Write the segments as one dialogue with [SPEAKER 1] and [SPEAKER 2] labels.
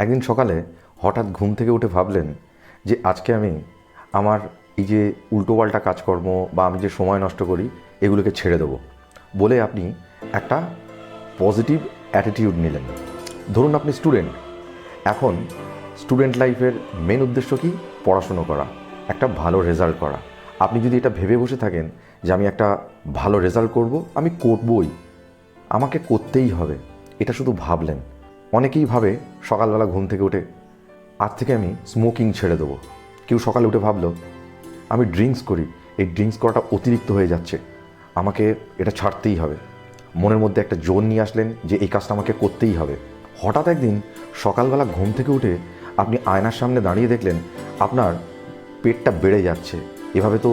[SPEAKER 1] একদিন সকালে হঠাৎ ঘুম থেকে উঠে ভাবলেন যে আজকে আমি আমার এই যে উল্টোপাল্টা কাজকর্ম বা আমি যে সময় নষ্ট করি এগুলোকে ছেড়ে দেবো বলে আপনি একটা পজিটিভ অ্যাটিটিউড নিলেন। ধরুন আপনি স্টুডেন্ট, এখন স্টুডেন্ট লাইফের মেন উদ্দেশ্য কি? পড়াশুনো করা, একটা ভালো রেজাল্ট করা। আপনি যদি এটা ভেবে বসে থাকেন যে আমি একটা ভালো রেজাল্ট করব, আমি করবই, আমাকে করতেই হবে, এটা শুধু ভাবলেন। অনেকেই ভাবে সকালবেলা ঘুম থেকে উঠে আজ থেকে আমি স্মোকিং ছেড়ে দেবো। কেউ সকালে উঠে ভাবলো আমি ড্রিঙ্কস করি, এই ড্রিঙ্কস করাটা অতিরিক্ত হয়ে যাচ্ছে, আমাকে এটা ছাড়তেই হবে। মনের মধ্যে একটা জোর নিয়ে আসলেন যে এই কাজটা আমাকে করতেই হবে। হঠাৎ একদিন সকালবেলা ঘুম থেকে উঠে আপনি আয়নার সামনে দাঁড়িয়ে দেখলেন আপনার পেটটা বেড়ে যাচ্ছে। এভাবে তো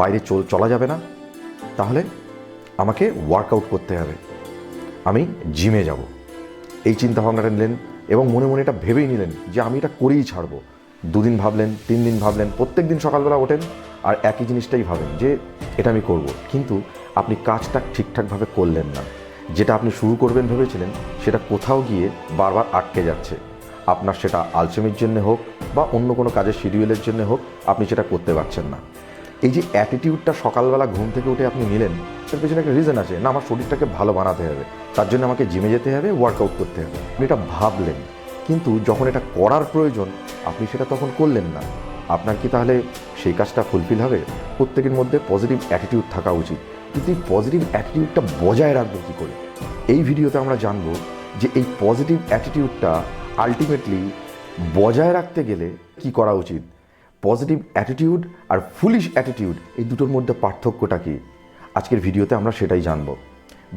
[SPEAKER 1] বাইরে চলা যাবে না, তাহলে আমাকে ওয়ার্কআউট করতে হবে, আমি জিমে যাব। এই চিন্তাভাবনাটা নিলেন এবং মনে মনে এটা ভেবেই নিলেন যে আমি এটা করেই ছাড়বো। 2 দিন ভাবলেন, 3 দিন ভাবলেন, প্রত্যেক দিন সকালবেলা ওঠেন আর একই জিনিসটাই ভাবেন যে এটা আমি করব, কিন্তু আপনি কাজটা ঠিকঠাকভাবে করলেন না। যেটা আপনি শুরু করবেন ভেবেছিলেন সেটা কোথাও গিয়ে বারবার আটকে যাচ্ছে। আপনার সেটা আলসেমির জন্য হোক বা অন্য কোনো কাজের শিডিউলের জন্য হোক, আপনি সেটা করতে পারছেন না। এই যে অ্যাটিটিউডটা সকালবেলা ঘুম থেকে উঠে আপনি নিলেন, তার পেছনে একটা রিজন আছে, না আমার শরীরটাকে ভালো বানাতে হবে, তার জন্য আমাকে জিমে যেতে হবে, ওয়ার্কআউট করতে হবে। আপনি এটা ভাবলেন, কিন্তু যখন এটা করার প্রয়োজন আপনি সেটা তখন করলেন না। আপনার কি তাহলে সেই কাজটা ফুলফিল হবে? প্রত্যেকের মধ্যে পজিটিভ অ্যাটিটিউড থাকা উচিত, কিন্তু এই পজিটিভ অ্যাটিটিউডটা বজায় রাখবো কী করে? এই ভিডিওতে আমরা জানবো যে এই পজিটিভ অ্যাটিটিউডটা আলটিমেটলি বজায় রাখতে গেলে কি করা উচিত। পজিটিভ অ্যাটিটিউড আর ফুলিশ অ্যাটিটিউড, এই দুটোর মধ্যে পার্থক্যটা কী? আজকের ভিডিওতে আমরা সেটাই জানবো।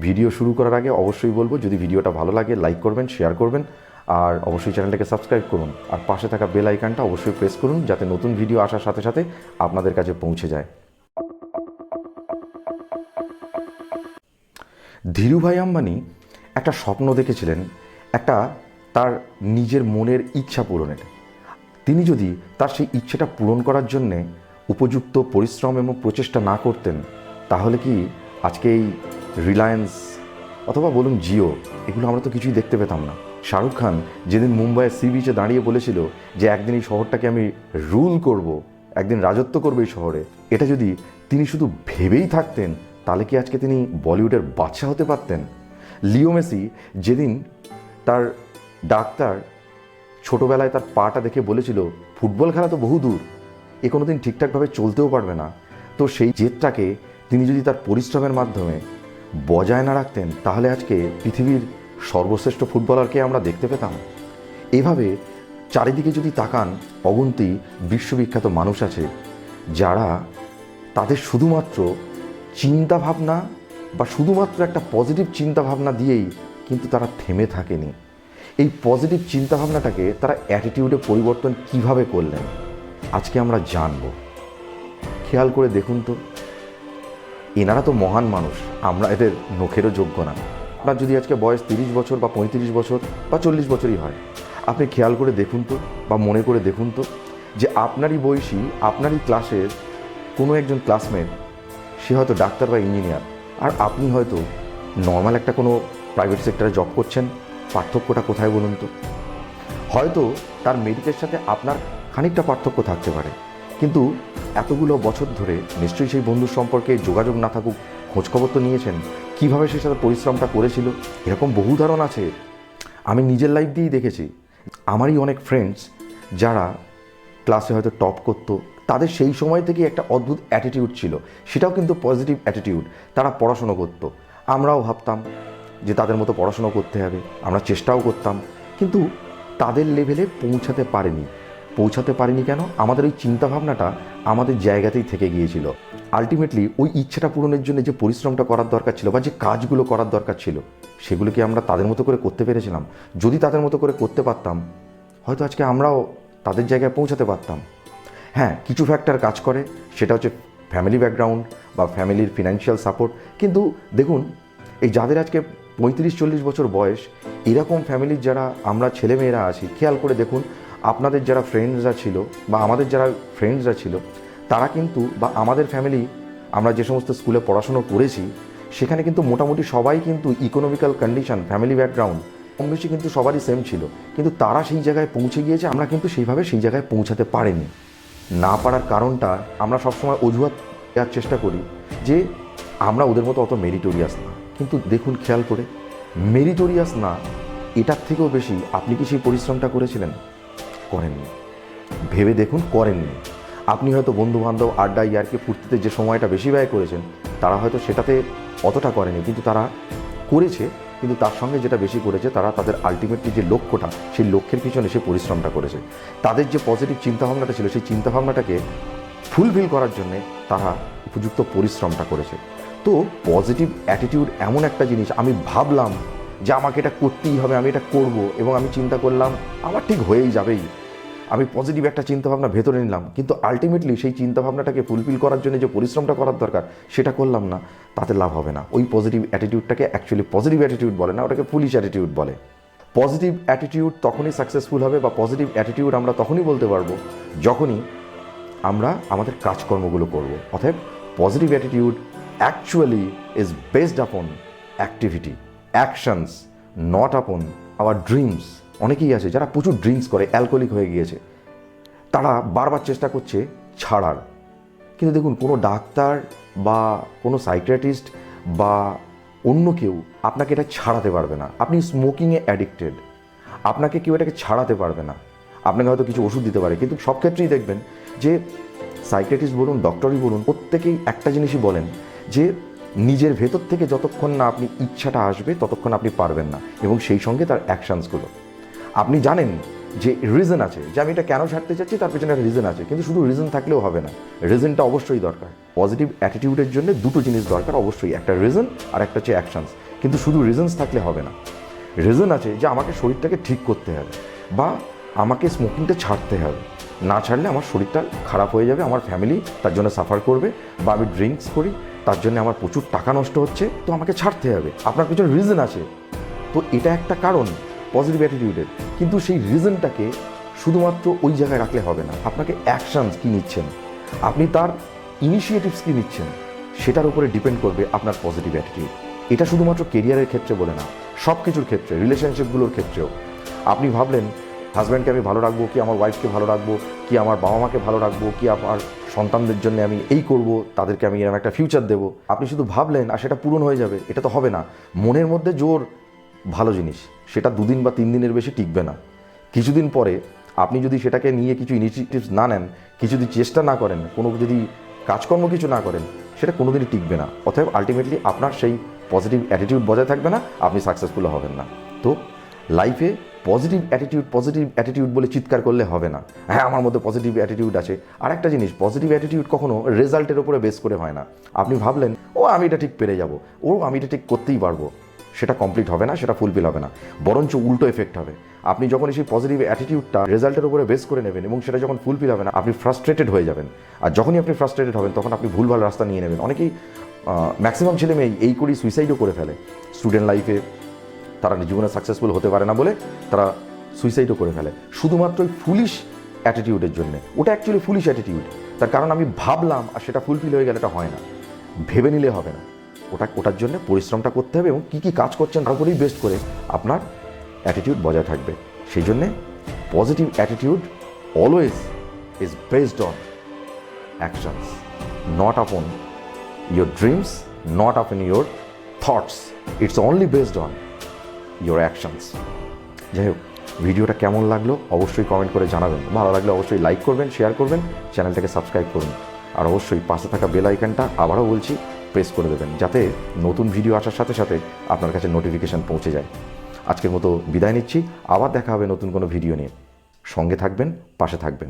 [SPEAKER 1] ভিডিও শুরু করার আগে অবশ্যই বলবো, যদি ভিডিওটা ভালো লাগে লাইক করবেন, শেয়ার করবেন, আর অবশ্যই চ্যানেলটাকে সাবস্ক্রাইব করুন, আর পাশে থাকা বেল আইকনটা অবশ্যই প্রেস করুন যাতে নতুন ভিডিও আসার সাথে সাথে আপনাদের কাছে পৌঁছে যায়। ধীরুভাই আম্বানি একটা স্বপ্ন দেখেছিলেন, একটা তার নিজের মনের ইচ্ছা পূরণের। তিনি যদি তার সেই ইচ্ছেটা পূরণ করার জন্যে উপযুক্ত পরিশ্রম এবং প্রচেষ্টা না করতেন, তাহলে কি আজকে এই রিলায়েন্স অথবা বলুন জিও, এগুলো আমরা তো কিছুই দেখতে পেতাম না। শাহরুখ খান যেদিন মুম্বাইয়ের সি বিচে দাঁড়িয়ে বলেছিল যে একদিন এই শহরটাকে আমি রুল করব, একদিন রাজত্ব করবো এই শহরে, এটা যদি তিনি শুধু ভেবেই থাকতেন তাহলে কি আজকে তিনি বলিউডের বাদশা হতে পারতেন? লিও মেসি যেদিন তার ডাক্তার ছোটোবেলায় তার পাটা দেখে বলেছিল ফুটবল খেলা তো বহু দূর, এ কোনো দিন ঠিকঠাকভাবে চলতেও পারবে না, তো সেই জেদটাকে তিনি যদি তার পরিশ্রমের মাধ্যমে বজায় না রাখতেন তাহলে আজকে পৃথিবীর সর্বশ্রেষ্ঠ ফুটবলারকে আমরা দেখতে পেতাম। এভাবে চারিদিকে যদি তাকান, অগুন্তি বিশ্ববিখ্যাত মানুষ আছে যারা তাদের শুধুমাত্র চিন্তাভাবনা বা শুধুমাত্র একটা পজিটিভ চিন্তাভাবনা দিয়েই কিন্তু তারা থেমে থাকেনি। এই পজিটিভ চিন্তাভাবনাটাকে তারা অ্যাটিটিউডে পরিবর্তন কিভাবে করলেন আজকে আমরা জানব। খেয়াল করে দেখুন তো, এনারা তো মহান মানুষ, আমরা এদের নখেরও যোগ্য না। আপনার যদি আজকে বয়স 30 বছর বা 35 বছর বা 40 বছরই হয়, আপনি খেয়াল করে দেখুন তো বা মনে করে দেখুন তো যে আপনারই বয়সী, আপনারই ক্লাসের কোনো একজন ক্লাসমেট, সে হয়তো ডাক্তার বা ইঞ্জিনিয়ার, আর আপনি হয়তো নর্মাল একটা কোনো প্রাইভেট সেক্টরে জব করছেন। পার্থক্যটা কোথায় বলুন তো? হয়তো তার মেরিটের সাথে আপনার খানিকটা পার্থক্য থাকতে পারে, কিন্তু এতগুলো বছর ধরে নিশ্চয়ই সেই বন্ধুর সম্পর্কে যোগাযোগ না থাকুক, খোঁজখবর তো নিয়েছেন, কীভাবে সে সাথে পরিশ্রমটা করেছিল। এরকম বহু উদাহরণ আছে, আমি নিজের লাইফ দিয়েই দেখেছি। আমারই অনেক ফ্রেন্ডস যারা ক্লাসে হয়তো টপ করতো, তাদের সেই সময় থেকে একটা অদ্ভুত অ্যাটিটিউড ছিল, সেটাও কিন্তু পজিটিভ অ্যাটিটিউড। তারা পড়াশুনো করতো, আমরাও ভাবতাম যে তাদের মতো পড়াশুনো করতে হবে, আমরা চেষ্টাও করতাম, কিন্তু তাদের লেভেলে পৌঁছাতে পারেনি কেন? আমাদের ওই চিন্তাভাবনাটা আমাদের জায়গাতেই থেকে গিয়েছিল। আলটিমেটলি ওই ইচ্ছাটা পূরণের জন্য যে পরিশ্রমটা করার দরকার ছিল বা যে কাজগুলো করার দরকার ছিল, সেগুলো কি আমরা তাদের মতো করে করতে পেরেছিলাম? যদি তাদের মতো করে করতে পারতাম, হয়তো আজকে আমরাও তাদের জায়গায় পৌঁছাতে পারতাম। হ্যাঁ, কিছু ফ্যাক্টর কাজ করে, সেটা হচ্ছে ফ্যামিলি ব্যাকগ্রাউন্ড বা ফ্যামিলির ফিনান্সিয়াল সাপোর্ট। কিন্তু দেখুন, এই যাদের আজকে 35-40 বছর বয়স, এরকম ফ্যামিলির যারা আমরা ছেলেমেয়েরা আছি, খেয়াল করে দেখুন আপনাদের যারা ফ্রেন্ডসরা ছিল বা আমাদের যারা ফ্রেন্ডসরা ছিল, তারা কিন্তু বা আমাদের ফ্যামিলি, আমরা যে সমস্ত স্কুলে পড়াশুনো করেছি সেখানে কিন্তু মোটামুটি সবাই কিন্তু ইকোনমিক্যাল কন্ডিশন, ফ্যামিলি ব্যাকগ্রাউন্ড কম বেশি কিন্তু সবারই সেম ছিল, কিন্তু তারা সেই জায়গায় পৌঁছে গিয়েছে, আমরা কিন্তু সেইভাবে সেই জায়গায় পৌঁছাতে পারিনি। না পারার কারণটা আমরা সবসময় অজুহাত দেওয়ার চেষ্টা করি যে আমরা ওদের মতো অত মেরিটোরিয়াস না। কিন্তু দেখুন খেয়াল করে, মেরিটোরিয়াস না এটার থেকেও বেশি আপনি কি সেই পরিশ্রমটা করেছিলেন? করেননি। ভেবে দেখুন, করেননি। আপনি হয়তো বন্ধুবান্ধব আড্ডা ইয়ারকে ফুর্তিতে যে সময়টা বেশি ব্যয় করেছেন, তারা হয়তো সেটাতে অতটা করেনি, কিন্তু তারা করেছে। কিন্তু তার সঙ্গে যেটা বেশি করেছে, তারা তাদের আলটিমেটলি যে লক্ষ্যটা, সেই লক্ষ্যের পিছনে সে পরিশ্রমটা করেছে। তাদের যে পজিটিভ চিন্তাভাবনাটা ছিল, সেই চিন্তাভাবনাটাকে ফুলফিল করার জন্যে তারা উপযুক্ত পরিশ্রমটা করেছে। তো পজিটিভ অ্যাটিটিউড এমন একটা জিনিস, আমি ভাবলাম যে আমাকে এটা করতেই হবে, আমি এটা করব, এবং আমি চিন্তা করলাম আমার ঠিক হয়েই যাবেই, আমি পজিটিভ একটা চিন্তাভাবনা ভেতরে নিলাম, কিন্তু আলটিমেটলি সেই চিন্তাভাবনাটাকে ফুলফিল করার জন্য যে পরিশ্রমটা করার দরকার সেটা করলাম না, তাতে লাভ হবে না। ওই পজিটিভ অ্যাটিটিউডটাকে অ্যাকচুয়ালি পজিটিভ অ্যাটিটিউড বলে না, ওটাকে ফুলিশ অ্যাটিটিউড বলে। পজিটিভ অ্যাটিটিউড তখনই সাকসেসফুল হবে, বা পজিটিভ অ্যাটিটিউড আমরা তখনই বলতে পারবো যখনই আমরা আমাদের কাজকর্মগুলো করব। অতএব positive attitude actually is based আপন অ্যাক্টিভিটি, অ্যাকশনস, নট আপন আওয়ার ড্রিমস। অনেকেই আছে যারা প্রচুর ড্রিঙ্কস করে, অ্যালকোহলিক হয়ে গিয়েছে, তারা বারবার চেষ্টা করছে ছাড়ার, কিন্তু দেখুন কোনো ডাক্তার বা কোনো সাইকিয়াট্রিস্ট বা অন্য কেউ আপনাকে এটা ছাড়াতে পারবে না। আপনি স্মোকিংয়ে অ্যাডিক্টেড, আপনাকে কেউ এটাকে ছাড়াতে পারবে না। আপনাকে হয়তো কিছু ওষুধ দিতে পারে, কিন্তু সব ক্ষেত্রেই দেখবেন যে সাইকিয়াট্রিস্ট বলুন, ডক্টরই বলুন, প্রত্যেকেই একটা জিনিসই বলেন যে নিজের ভেতর থেকে যতক্ষণ না আপনি ইচ্ছাটা আসবে ততক্ষণ আপনি পারবেন না, এবং সেই সঙ্গে তার অ্যাকশানসগুলো আপনি জানেন যে রিজন আছে, যে আমি এটা কেন ছাড়তে চাচ্ছি তার পেছনে একটা রিজন আছে, কিন্তু শুধু রিজন থাকলেও হবে না, রিজনটা অবশ্যই দরকার। পজিটিভ অ্যাটিটিউডের জন্য দুটো জিনিস দরকার অবশ্যই, একটা রিজন আর একটা হচ্ছে অ্যাকশানস। কিন্তু শুধু রিজনস থাকলে হবে না। রিজন আছে যে আমাকে শরীরটাকে ঠিক করতে হবে, বা আমাকে স্মোকিংটা ছাড়তে হবে, না ছাড়লে আমার শরীরটা খারাপ হয়ে যাবে, আমার ফ্যামিলি তার জন্য সাফার করবে, বা আমি ড্রিঙ্কস করি তার জন্য আমার প্রচুর টাকা নষ্ট হচ্ছে, তো আমাকে ছাড়তে হবে। আপনার পেছনে রিজন আছে, তো এটা একটা কারণ পজিটিভ অ্যাটিটিউডের। কিন্তু সেই রিজনটাকে শুধুমাত্র ওই জায়গায় রাখলে হবে না, আপনাকে অ্যাকশানস কী নিচ্ছেন, আপনি তার ইনিশিয়েটিভস কী নিচ্ছেন, সেটার উপরে ডিপেন্ড করবে আপনার পজিটিভ অ্যাটিটিউড। এটা শুধুমাত্র কেরিয়ারের ক্ষেত্রে বলে না, সব কিছুর ক্ষেত্রে, রিলেশনশিপগুলোর ক্ষেত্রেও। আপনি ভাবলেন হাজব্যান্ডকে আমি ভালো রাখবো, কি আমার ওয়াইফকে ভালো রাখবো, কি আমার বাবা মাকে ভালো রাখবো, কি আমার সন্তানদের জন্য আমি এই করব, তাদেরকে আমি এরকম একটা ফিউচার দেবো। আপনি শুধু ভাবলেন আর সেটা পূরণ হয়ে যাবে, এটা তো হবে না। মনের মধ্যে জোর ভালো জিনিস, সেটা 2 দিন বা 3 দিনের বেশি টিকবে না। কিছুদিন পরে আপনি যদি সেটাকে নিয়ে কিছু ইনিশিয়েটিভস না নেন, কিছু যদি চেষ্টা না করেন, কোনো যদি কাজকর্ম কিছু না করেন, সেটা কোনোদিনই টিকবে না। অতএব আলটিমেটলি আপনার সেই পজিটিভ অ্যাটিটিউড বজায় থাকবে না, আপনি সাকসেসফুল হবেন না। তো লাইফে পজিটিভ অ্যাটিটিউড বলে চিৎকার করলে হবে না, হ্যাঁ আমার মধ্যে পজিটিভ অ্যাটিটিউড আছে। আর একটা জিনিস, পজিটিভ অ্যাটিটিউড কখনো রেজাল্টের উপরে বেস করে হয় না। আপনি ভাবলেন ও আমি এটা ঠিক পেরে যাব, ও আমি এটা ঠিক করতেই পারবো, সেটা কমপ্লিট হবে না, সেটা ফুলফিল হবে না, বরঞ্চ উল্টো এফেক্ট হবে। আপনি যখন সেই পজিটিভ অ্যাটিটিউডটা রেজাল্টের উপরে বেস করে নেবেন এবং সেটা যখন ফুলফিল হবে না, আপনি ফ্রাস্ট্রেটেড হয়ে যাবেন। আর যখনই আপনি ফ্রাস্ট্রেটেড হবেন তখন আপনি ভুলভাল রাস্তা নিয়ে নেবেন। অনেকেই ম্যাক্সিমাম ছেলে মেয়ে এই করেই সুইসাইডও করে ফেলে। স্টুডেন্ট লাইফে তারা জীবনে সাকসেসফুল হতে পারে না বলে তারা সুইসাইডও করে ফেলে, শুধুমাত্র ওই ফুলিশ অ্যাটিটিউডের জন্য। ওটা অ্যাকচুয়ালি ফুলিশ অ্যাটিটিউড, তার কারণ আমি ভাবলাম আর সেটা ফুলফিল হয়ে গেলে এটা হয় না। ভেবে নিলে হবে না, ওটার জন্য পরিশ্রমটা করতে হবে, এবং কী কী কাজ করছেন তার উপরেই বেস্ট করে আপনার অ্যাটিটিউড বজায় থাকবে। সেই জন্যে positive attitude always is based on actions, not আপন ইয়োর ড্রিমস, নট আপন your thoughts, it's only based on your actions. যাই হোক, ভিডিওটা কেমন লাগলো অবশ্যই কমেন্ট করে জানাবেন। ভালো লাগলে অবশ্যই লাইক করবেন, শেয়ার করবেন, চ্যানেলটাকে সাবস্ক্রাইব করুন, আর অবশ্যই পাশে থাকা বেল আইকনটা আবারও বলছি প্রেস করে দেবেন, যাতে নতুন ভিডিও আসার সাথে সাথে আপনার কাছে নোটিফিকেশান পৌঁছে যায়। আজকের মতো বিদায় নিচ্ছি, আবার দেখা হবে নতুন কোনো ভিডিও নিয়ে। সঙ্গে থাকবেন, পাশে থাকবেন।